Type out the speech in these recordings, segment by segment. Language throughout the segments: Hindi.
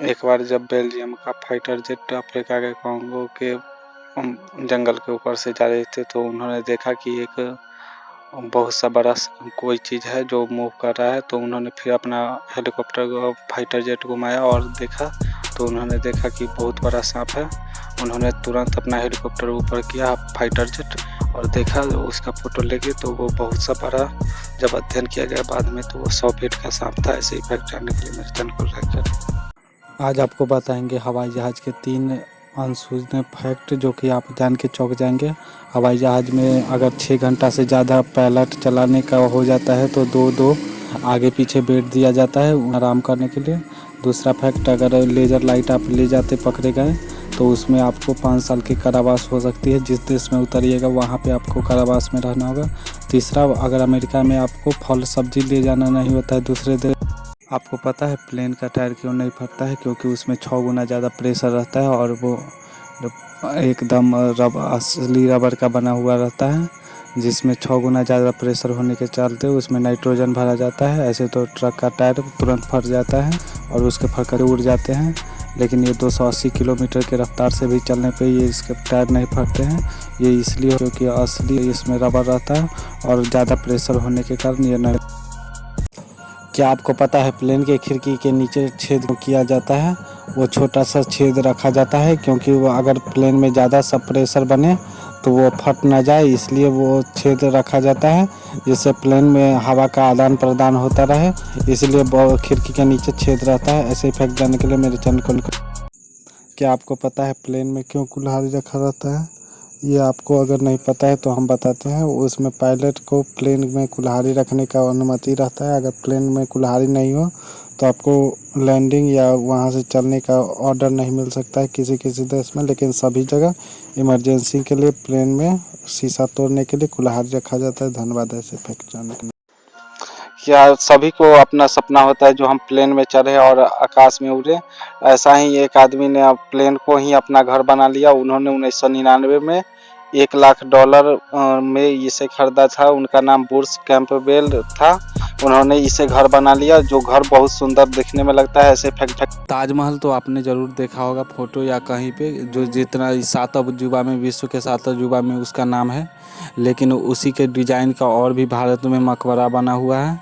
एक बार जब बेल्जियम का फाइटर जेट अफ्रीका के कॉन्गो के जंगल के ऊपर से जा रहे थे, तो उन्होंने देखा कि एक बहुत सा बड़ा कोई चीज़ है जो मूव कर रहा है। तो उन्होंने फिर अपना हेलीकॉप्टर फाइटर जेट घुमाया और देखा, तो उन्होंने देखा कि बहुत बड़ा सांप है। उन्होंने तुरंत अपना हेलीकॉप्टर ऊपर किया फाइटर जेट और देखा उसका फ़ोटो लेके, तो वो बहुत सा बड़ा, जब अध्ययन किया गया बाद में तो वो 100 फीट का सांप था। ऐसे इफेक्ट जानने के लिए मेरे चैनल को लाइक करें। आज आपको बताएंगे हवाई जहाज़ के 3 अनसुने फैक्ट जो कि आप जान के चौंक जाएंगे। हवाई जहाज़ में अगर 6 घंटा से ज़्यादा पायलट चलाने का हो जाता है तो दो आगे पीछे बैठ दिया जाता है आराम करने के लिए। दूसरा फैक्ट, अगर लेज़र लाइट आप ले जाते पकड़े गए तो उसमें आपको 5 साल की कारावास हो सकती है। जिस देश में उतरिएगा वहाँ पे आपको कारावास में रहना होगा। तीसरा, अगर अमेरिका में आपको फल सब्जी ले जाना नहीं होता है दूसरे देश। आपको पता है प्लेन का टायर क्यों नहीं फटता है? क्योंकि उसमें 6 गुना ज़्यादा प्रेशर रहता है और वो एकदम असली रबर का बना हुआ रहता है, जिसमें 6 गुना ज़्यादा प्रेशर होने के चलते उसमें नाइट्रोजन भरा जाता है। ऐसे तो ट्रक का टायर तुरंत फट जाता है और उसके फटके उड़ जाते हैं, लेकिन ये 280 किलोमीटर की रफ्तार से भी चलने पे ये इसके टायर नहीं फटते हैं। ये इसलिए क्योंकि असली इसमें रबर रहता है और ज़्यादा प्रेशर होने के कारण ये नहीं। क्या आपको पता है प्लेन के खिड़की के नीचे छेद किया जाता है? वो छोटा सा छेद रखा जाता है क्योंकि वो अगर प्लेन में ज़्यादा सा प्रेशर बने तो वो फट ना जाए, इसलिए वो छेद रखा जाता है जिससे प्लेन में हवा का आदान प्रदान होता रहे, इसलिए खिड़की के नीचे छेद रहता है। ऐसे इफेक्ट जानने के लिए मेरे चैनल को। क्या आपको पता है प्लेन में क्यों कुल्हाड़ी रखा रहता है? ये आपको अगर नहीं पता है तो हम बताते हैं। उसमें पायलट को प्लेन में कुल्हाड़ी रखने का अनुमति रहता है। अगर प्लेन में कुल्हाड़ी नहीं हो तो आपको लैंडिंग या वहाँ से चलने का ऑर्डर नहीं मिल सकता है किसी किसी देश में, लेकिन सभी जगह इमरजेंसी के लिए प्लेन में शीशा तोड़ने के लिए कुल्हाड़ी रखा जाता है। धन्यवाद ऐसे फैक्ट जानने के लिए। क्या सभी को अपना सपना होता है जो हम प्लेन में चढ़े और आकाश में उड़े? ऐसा ही एक आदमी ने प्लेन को ही अपना घर बना लिया। उन्होंने 1999 में $1 लाख में इसे खरीदा था। उनका नाम ब्रूस कैंपबेल था। उन्होंने इसे घर बना लिया, जो घर बहुत सुंदर दिखने में लगता है। ऐसे ताजमहल तो आपने ज़रूर देखा होगा फोटो या कहीं पे, जो जितना 7 अजूबा में, विश्व के 7 अजूबा में उसका नाम है, लेकिन उसी के डिज़ाइन का और भी भारत में मकबरा बना हुआ है,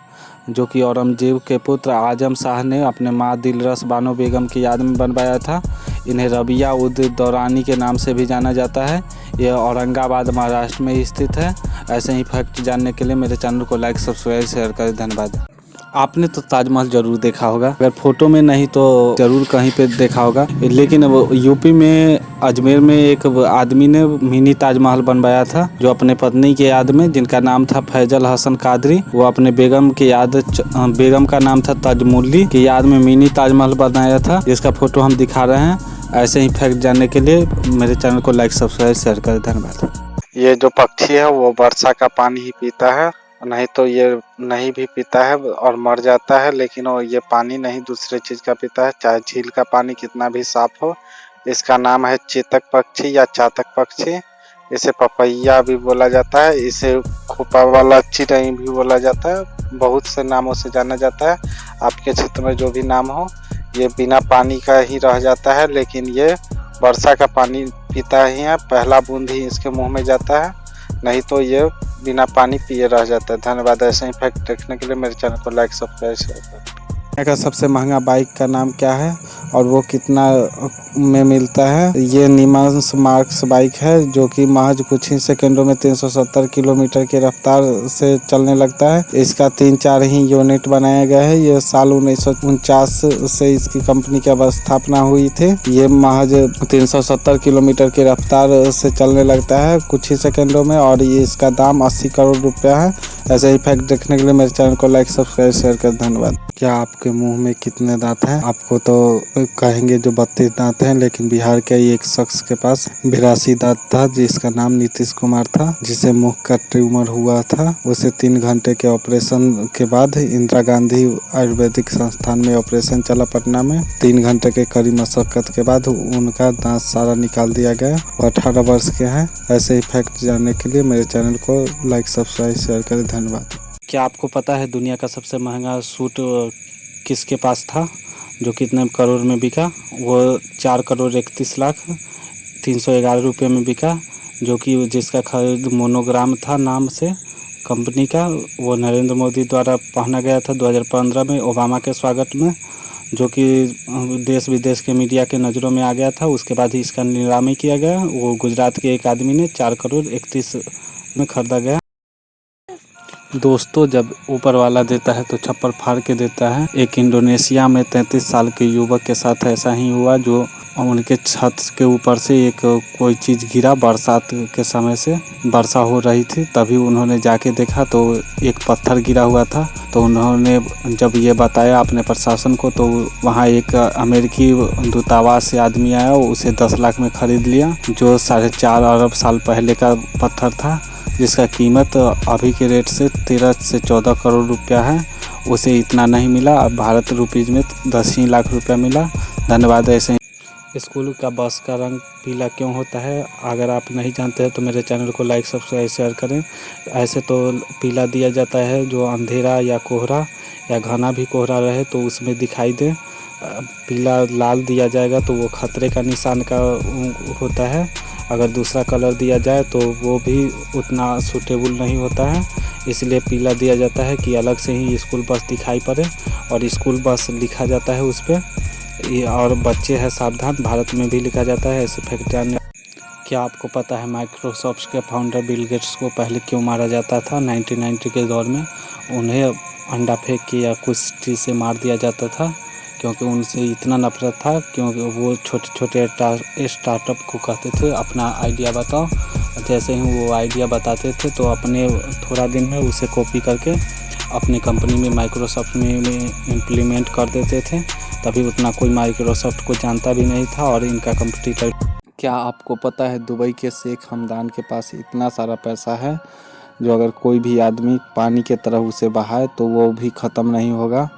जो कि औरंगजेब के पुत्र आजम शाह ने अपने माँ दिलरस बानो बेगम की याद में बनवाया था। इन्हें रबिया उद दौरानी के नाम से भी जाना जाता है। यह औरंगाबाद महाराष्ट्र में स्थित है। ऐसे ही फैक्ट जानने के लिए मेरे चैनल को लाइक सब्सक्राइब शेयर करें। धन्यवाद। आपने तो ताजमहल जरूर देखा होगा, अगर फोटो में नहीं तो जरूर कहीं पे देखा होगा। लेकिन वो यूपी में अजमेर में एक आदमी ने मिनी ताजमहल बनवाया था, जो अपने पत्नी की याद में, जिनका नाम था फैजल हसन कादरी। वो अपने बेगम की याद, बेगम का नाम था ताजमुल्ली, की याद में मिनी ताजमहल बनाया था, जिसका फोटो हम दिखा रहे हैं। ऐसे ही फैक्ट जानने के लिए मेरे चैनल को लाइक सब्सक्राइब शेयर करें। धन्यवाद। ये जो पक्षी है वो वर्षा का पानी ही पीता है, नहीं तो ये नहीं भी पीता है और मर जाता है। लेकिन वो ये पानी नहीं दूसरे चीज़ का पीता है, चाहे झील का पानी कितना भी साफ हो। इसका नाम है चेतक पक्षी या चातक पक्षी। इसे पपैया भी बोला जाता है, इसे खोपा वाला चिड़ै भी बोला जाता है। बहुत से नामों से जाना जाता है। आपके क्षेत्र में जो भी नाम हो, ये बिना पानी का ही रह जाता है, लेकिन ये वर्षा का पानी पीता ही है। पहला बूंद ही इसके मुंह में जाता है, नहीं तो ये बिना पानी पिए रह जाता है। धन्यवाद। ऐसे ही फैक्ट देखने के लिए मेरे चैनल को लाइक सब्सक्राइब शेयर करें। का सबसे महंगा बाइक का नाम क्या है और वो कितना में मिलता है? ये निमांस मार्क्स बाइक है, जो कि महज कुछ ही सेकंडों में 370 किलोमीटर की रफ्तार से चलने लगता है। इसका 3-4 ही यूनिट बनाया गया है। ये साल 1949 से इसकी कंपनी की स्थापना हुई थी। ये महज 370 किलोमीटर की रफ्तार से चलने लगता है कुछ ही सेकंडों में, और ये इसका दाम 80 करोड़ रुपया है। ऐसे ही फैक्ट देखने के लिए मेरे चैनल को लाइक सब्सक्राइब शेयर कर। धन्यवाद। क्या आपके मुंह में कितने दांत हैं? आपको तो कहेंगे जो 32 दांत हैं, लेकिन बिहार के एक शख्स के पास 82 दांत था, जिसका नाम नीतीश कुमार था, जिसे मुंह का ट्यूमर हुआ था। उसे 3 घंटे के ऑपरेशन के बाद इंदिरा गांधी आयुर्वेदिक संस्थान में ऑपरेशन चला पटना में। 3 घंटे के कड़ी मशक्कत के बाद उनका दांत सारा निकाल दिया गया। वो 18 वर्ष के हैं। ऐसे ही फैक्ट जानने के लिए मेरे चैनल को लाइक सब्सक्राइब शेयर करें। धन्यवाद। क्या आपको पता है दुनिया का सबसे महंगा सूट किसके पास था? जो कितने करोड़ में बिका, वो 4,31,311 रुपये में बिका, जो कि जिसका खरीद मोनोग्राम था नाम से कंपनी का। वो नरेंद्र मोदी द्वारा पहना गया था 2015 में ओबामा के स्वागत में, जो कि देश विदेश के मीडिया के नज़रों में आ गया था। उसके बाद ही इसका नीलामी किया गया। वो गुजरात के एक आदमी ने 4,31 में खरीदा गया। दोस्तों, जब ऊपर वाला देता है तो छप्पर फाड़ के देता है। एक इंडोनेशिया में 33 साल के युवक के साथ ऐसा ही हुआ, जो उनके छत के ऊपर से एक कोई चीज़ गिरा। बरसात के समय से वर्षा हो रही थी, तभी उन्होंने जाके देखा तो एक पत्थर गिरा हुआ था। तो उन्होंने जब ये बताया अपने प्रशासन को, तो वहाँ एक अमेरिकी दूतावास से आदमी आया, उसे 10 लाख में ख़रीद लिया, जो 4.5 अरब साल पहले का पत्थर था, जिसका कीमत अभी के रेट से 13 से 14 करोड़ रुपया है। उसे इतना नहीं मिला, अब भारत रुपीज़ में 10 ही लाख रुपया मिला। धन्यवाद। ऐसे स्कूल का बस का रंग पीला क्यों होता है, अगर आप नहीं जानते हैं तो मेरे चैनल को लाइक सब्सक्राइब शेयर करें। ऐसे तो पीला दिया जाता है जो अंधेरा या कोहरा या घना भी कोहरा रहे तो उसमें दिखाई दे। पीला लाल दिया जाएगा तो वो खतरे का निशान का होता है। अगर दूसरा कलर दिया जाए तो वो भी उतना सूटेबल नहीं होता है, इसलिए पीला दिया जाता है कि अलग से ही स्कूल बस दिखाई पड़े और स्कूल बस लिखा जाता है उस पर। और बच्चे हैं सावधान, भारत में भी लिखा जाता है, ऐसे फैक्ट्रियाँ। क्या आपको पता है माइक्रोसॉफ्ट के फाउंडर बिल गेट्स को पहले क्यों मारा जाता था? 1990 के दौर में उन्हें अंडा फेंक के या कुछ चीज़ से मार दिया जाता था, क्योंकि उनसे इतना नफरत था, क्योंकि वो छोटे छोटे स्टार्टअप को कहते थे अपना आइडिया बताओ। जैसे ही वो आइडिया बताते थे तो अपने थोड़ा दिन में उसे कॉपी करके अपनी कंपनी में माइक्रोसॉफ्ट में इम्प्लीमेंट कर देते थे। तभी उतना कोई माइक्रोसॉफ्ट को जानता भी नहीं था और इनका कंपटीटर। क्या आपको पता है दुबई के शेख हमदान के पास इतना सारा पैसा है जो अगर कोई भी आदमी पानी के तरह उसे बहाए तो वो भी ख़त्म नहीं होगा।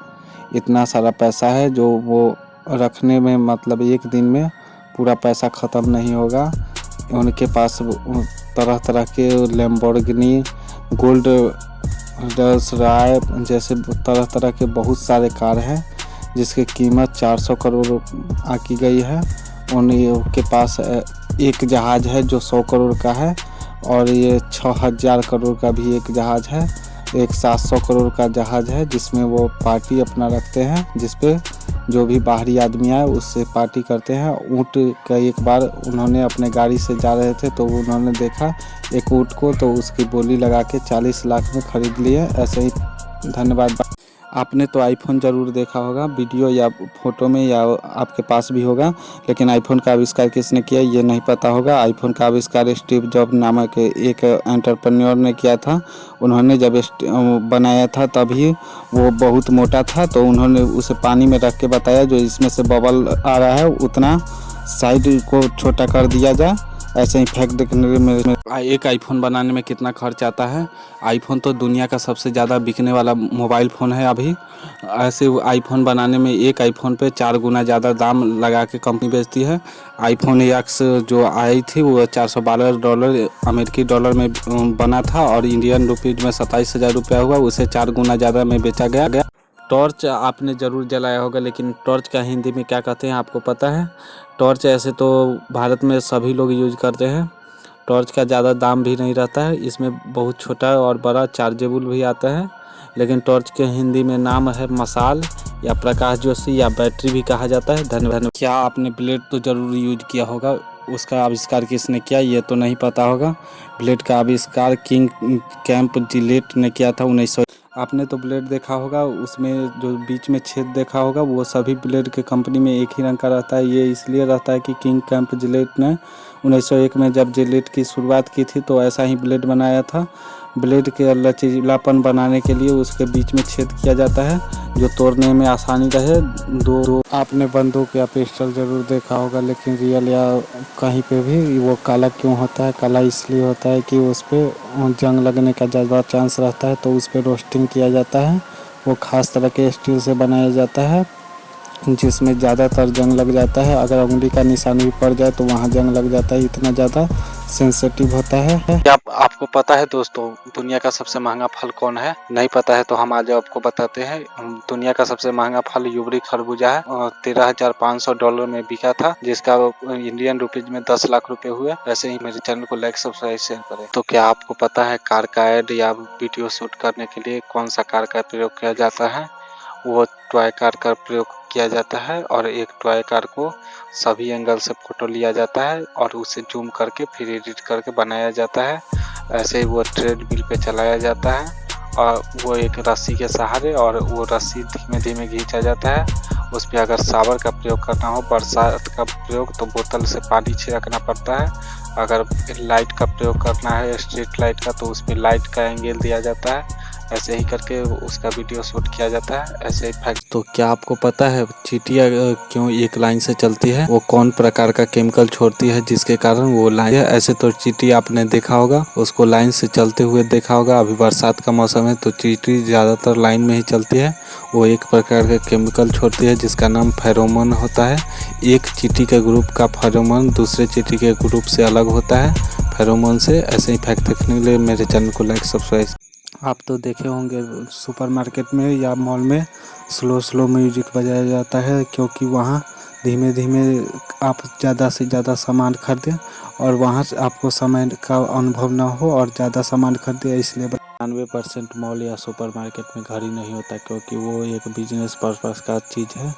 इतना सारा पैसा है जो वो रखने में मतलब एक दिन में पूरा पैसा ख़त्म नहीं होगा। उनके पास तरह तरह के लैम्बोर्गिनी, गोल्ड रॉल्स रॉयस जैसे तरह तरह के बहुत सारे कार हैं, जिसकी कीमत 400 करोड़ आकी गई है। उनके पास एक जहाज़ है जो 100 करोड़ का है, और ये 6000 करोड़ का भी एक जहाज़ है। एक 700 करोड़ का जहाज़ है जिसमें वो पार्टी अपना रखते हैं, जिस पे जो भी बाहरी आदमी आए उससे पार्टी करते हैं। ऊँट का एक बार उन्होंने अपने गाड़ी से जा रहे थे तो उन्होंने देखा एक ऊँट को, तो उसकी बोली लगा के 40 लाख में ख़रीद लिए। ऐसे ही। धन्यवाद। आपने तो आईफोन ज़रूर देखा होगा, वीडियो या फ़ोटो में, या आपके पास भी होगा, लेकिन आईफोन का आविष्कार किसने किया ये नहीं पता होगा। आईफोन का आविष्कार स्टीव जॉब नामक एक एंटरप्रेन्योर ने किया था। उन्होंने जब बनाया था तभी वो बहुत मोटा था, तो उन्होंने उसे पानी में रख के बताया जो इसमें से बबल आ रहा है उतना साइड को छोटा कर दिया जाए। ऐसे ही फेंक देखने में एक आईफोन बनाने में कितना खर्च आता है। आईफोन तो दुनिया का सबसे ज़्यादा बिकने वाला मोबाइल फ़ोन है अभी। ऐसे आईफोन बनाने में एक आईफोन पे 4 गुना ज़्यादा दाम लगा के कंपनी बेचती है। आईफोन एक्स जो आई थी वो $412 अमेरिकी डॉलर में बना था और इंडियन रुपीज़ में 27,000 रुपया हुआ, उसे 4 गुना ज़्यादा में बेचा गया। टॉर्च आपने ज़रूर जलाया होगा, लेकिन टॉर्च का हिंदी में क्या कहते हैं आपको पता है? टॉर्च ऐसे तो भारत में सभी लोग यूज करते हैं। टॉर्च का ज़्यादा दाम भी नहीं रहता है, इसमें बहुत छोटा और बड़ा चार्जेबल भी आता है। लेकिन टॉर्च के हिंदी में नाम है मशाल या प्रकाश ज्योति या बैटरी भी कहा जाता है। धन्यवाद। क्या आपने ब्लेड तो ज़रूर यूज किया होगा, उसका आविष्कार किसने किया ये तो नहीं पता होगा। ब्लेड का आविष्कार किंग कैंप जिलेट ने किया था 1900। आपने तो ब्लेड देखा होगा, उसमें जो बीच में छेद देखा होगा वो सभी ब्लेड के कंपनी में एक ही रंग का रहता है। ये इसलिए रहता है कि किंग कैंप जिलेट ने 1901 में जब जिलेट की शुरुआत की थी तो ऐसा ही ब्लेड बनाया था। ब्लेड के लचीलापन बनाने के लिए उसके बीच में छेद किया जाता है जो तोड़ने में आसानी रहे। दो आपने बंदूक या पिस्टल ज़रूर देखा होगा, लेकिन रियल या कहीं पे भी वो काला क्यों होता है? काला इसलिए होता है कि उस पर जंग लगने का ज़्यादा चांस रहता है, तो उस पर रोस्टिंग किया जाता है। वो ख़ास तरह के स्टील से बनाया जाता है जिसमें ज़्यादातर जंग लग जाता है। अगर उंगली का निशान भी पड़ जाए तो वहाँ जंग लग जाता है, इतना ज़्यादा सेंसिटिव होता है। आपको पता है दोस्तों, दुनिया का सबसे महंगा फल कौन है? नहीं पता है तो हम आज आपको बताते हैं। दुनिया का सबसे महंगा फल यूबरी खरबूजा है और $13,500 में बिका था, जिसका इंडियन रुपीज में 10 लाख रुपए हुए। ऐसे ही मेरे चैनल को लाइक सब्सक्राइब शेयर करें। तो क्या आपको पता है कार का एड या वीडियो शूट करने के लिए कौन सा कार का प्रयोग किया जाता है? वो टॉय कार का प्रयोग किया जाता है और एक टॉय कार को सभी एंगल से फोटो लिया जाता है और उसे जूम करके फिर एडिट करके बनाया जाता है। ऐसे ही वो ट्रेडमिल पे चलाया जाता है और वो एक रस्सी के सहारे, और वो रस्सी धीमे धीमे खींचा जाता है। उस पर अगर शावर का प्रयोग करना हो, बरसात का प्रयोग, तो बोतल से पानी छिड़कना पड़ता है। अगर लाइट का प्रयोग करना है, स्ट्रीट लाइट का, तो उस पर लाइट का एंगल दिया जाता है। ऐसे ही करके उसका वीडियो शूट किया जाता है। ऐसे ही तो क्या आपको पता है चींटियां क्यों एक लाइन से चलती है? वो कौन प्रकार का केमिकल छोड़ती है जिसके कारण वो लाइन है? ऐसे तो चींटी आपने देखा होगा, उसको लाइन से चलते हुए देखा होगा। अभी बरसात का मौसम है तो चींटी ज्यादातर लाइन में ही चलती है। वो एक प्रकार का केमिकल छोड़ती है जिसका नाम फेरोमोन होता है। एक चींटी के ग्रुप का फेरोमोन दूसरे चींटी के ग्रुप से अलग होता है फेरोमोन से। ऐसे ही फैक्ट देखने के लिए मेरे चैनल को लाइक सब्सक्राइब। आप तो देखे होंगे सुपरमार्केट में या मॉल में स्लो म्यूजिक बजाया जाता है, क्योंकि वहाँ धीमे धीमे आप ज़्यादा से ज़्यादा सामान खरीदें और वहाँ से आपको समय का अनुभव ना हो और ज़्यादा सामान खरीदें। इसलिए 99% मॉल या सुपरमार्केट में घड़ी नहीं होता, क्योंकि वो एक बिजनेस पर्पस का चीज़ है।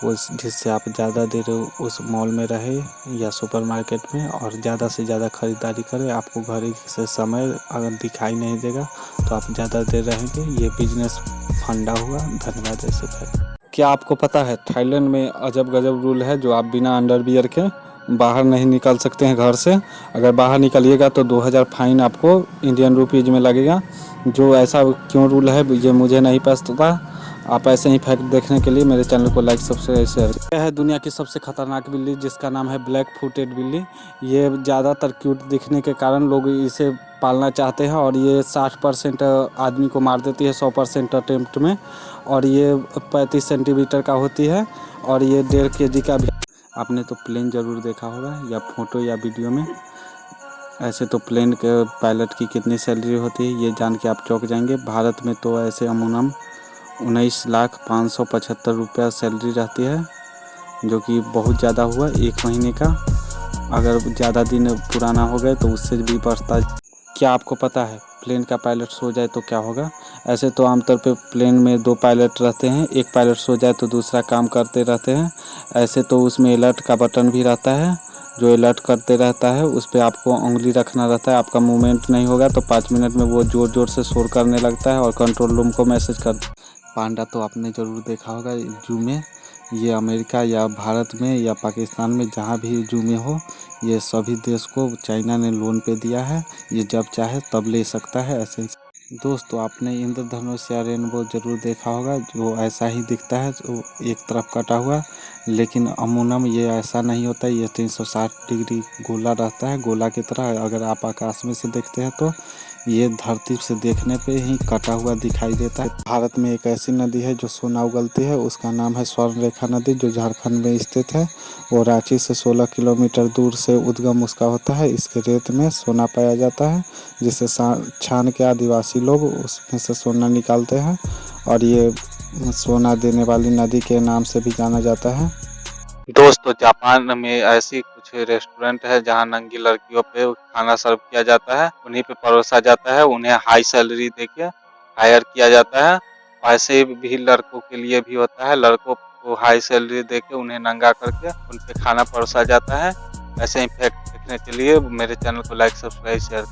वो जिससे आप ज़्यादा देर उस मॉल में रहे या सुपरमार्केट में और ज़्यादा से ज़्यादा खरीदारी करें। आपको घड़ी से समय अगर दिखाई नहीं देगा तो आप ज़्यादा देर रहेंगे। ये बिजनेस फंडा हुआ। धन्यवाद। ऐसे क्या आपको पता है थाईलैंड में अजब गजब रूल है, जो आप बिना अंडरवियर के बाहर नहीं निकल सकते हैं घर से। अगर बाहर निकलिएगा तो 2000 फाइन आपको इंडियन रुपीज़ में लगेगा। जो ऐसा क्यों रूल है ये मुझे नहीं पता। आप ऐसे ही फैक्ट देखने के लिए मेरे चैनल को लाइक सब्सक्राइब शेयर। यह है दुनिया की सबसे खतरनाक बिल्ली, जिसका नाम है ब्लैक फुटेड बिल्ली। ये ज़्यादातर क्यूट दिखने के कारण लोग इसे पालना चाहते हैं और ये 60% आदमी को मार देती है 100% अटेम्प्ट में। और ये 35 सेंटीमीटर का होती है और ये 1.5 kg का भी। आपने तो प्लेन ज़रूर देखा होगा या फोटो या वीडियो में। ऐसे तो प्लेन के पायलट की कितनी सैलरी होती है ये जान के आप चौंक जाएंगे। भारत में तो ऐसे अमूमन 19,575 रुपया सैलरी रहती है, जो कि बहुत ज़्यादा हुआ एक महीने का। अगर ज़्यादा दिन पुराना हो गए तो उससे भी बढ़ता है। क्या आपको पता है प्लेन का पायलट सो जाए तो क्या होगा? ऐसे तो आमतौर पे प्लेन में 2 पायलट रहते हैं, एक पायलट सो जाए तो दूसरा काम करते रहते हैं। ऐसे तो उसमें अलर्ट का बटन भी रहता है, जो अलर्ट करते रहता है। उस पर आपको उंगली रखना रहता है। आपका मूवमेंट नहीं होगा तो 5 मिनट में वो ज़ोर ज़ोर से शोर करने लगता है और कंट्रोल रूम को मैसेज कर। पांडा तो आपने ज़रूर देखा होगा जू में। ये अमेरिका या भारत में या पाकिस्तान में जहाँ भी जू में हो, ये सभी देश को चाइना ने लोन पे दिया है। ये जब चाहे तब ले सकता है। ऐसे दोस्तों आपने इंद्रधनुष या रेनबो ज़रूर देखा होगा, जो ऐसा ही दिखता है, जो एक तरफ कटा हुआ। लेकिन अमूमन ये ऐसा नहीं होता। ये 360 डिग्री गोला रहता है, गोला की तरह। अगर आप आकाश में से देखते हैं तो ये धरती से देखने पे ही कटा हुआ दिखाई देता है। भारत में एक ऐसी नदी है जो सोना उगलती है, उसका नाम है स्वर्णरेखा नदी, जो झारखंड में स्थित है। वो रांची से 16 किलोमीटर दूर से उद्गम उसका होता है। इसके रेत में सोना पाया जाता है, जिसे छान के आदिवासी लोग उसमें से सोना निकालते हैं और ये सोना देने वाली नदी के नाम से भी जाना जाता है। दोस्तों जापान में ऐसी कुछ रेस्टोरेंट है जहां नंगी लड़कियों पे खाना सर्व किया जाता है, उन्हीं पे परोसा जाता है, उन्हें हाई सैलरी देके हायर किया जाता है। ऐसे भी लड़कों के लिए भी होता है, लड़कों को हाई सैलरी देके उन्हें नंगा करके उन पे खाना परोसा जाता है। ऐसे ही फैक्ट देखने के लिए मेरे चैनल को लाइक सब्सक्राइब शेयर